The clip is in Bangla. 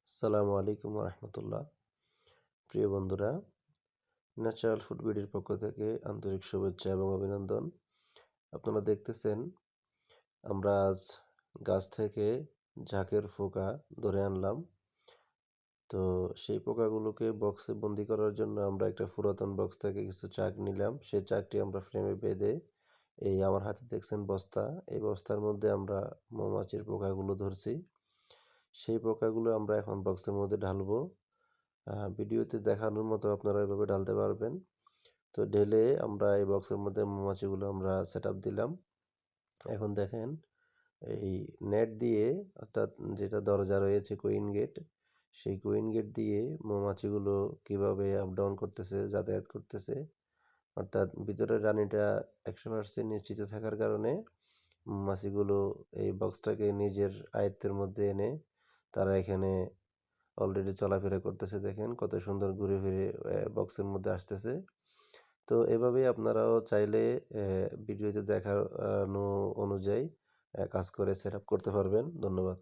আসসালামু আলাইকুম রহমতুল্লাহ। প্রিয় বন্ধুরা, ন্যাচারাল ফুড বিডির পক্ষ থেকে আন্তরিক শুভেচ্ছা এবং অভিনন্দন। আপনারা দেখতেছেন আমরা আজ গাছ থেকে ঝাঁকের পোকা ধরে আনলাম। তো সেই পোকাগুলোকে বক্সে বন্দি করার জন্য আমরা একটা পুরাতন বক্স থেকে কিছু চাক নিলাম। সেই চাকটি আমরা ফ্রেমে বেঁধে এই আমার হাতে দেখছেন বস্তা, এই বস্তার মধ্যে আমরা মৌমাছির পোকাগুলো ধরছি। সেই পোকাগুলো আমরা এখন বক্সের মধ্যে ঢালবো। ভিডিওতে দেখানোর মতো আপনারা এভাবে ঢালতে পারবেন। তো ঢেলে আমরা এই বক্সের মধ্যে মৌমাছিগুলো আমরা সেট আপ দিলাম। এখন দেখেন এই নেট দিয়ে, অর্থাৎ যেটা দরজা রয়েছে কুইন গেট, সেই কুইন গেট দিয়ে মৌমাছিগুলো কিভাবে আপ ডাউন করতেছে, যাতায়াত করতেছে। অর্থাৎ ভিতরের রানীটা 100% নিশ্চিত থাকার কারণে মৌমাছিগুলো এই বক্সটাকে নিজের আয়ত্তের মধ্যে এনে তারা এখানে অলরেডি চলাফেরা করতেছে। দেখেন কত সুন্দর ঘুরে ফিরে বক্সের মধ্যে আসতেছে। তো এভাবেই আপনারাও চাইলে ভিডিওতে দেখানো অনুযায়ী কাজ করে সেট আপ করতে পারবেন। ধন্যবাদ।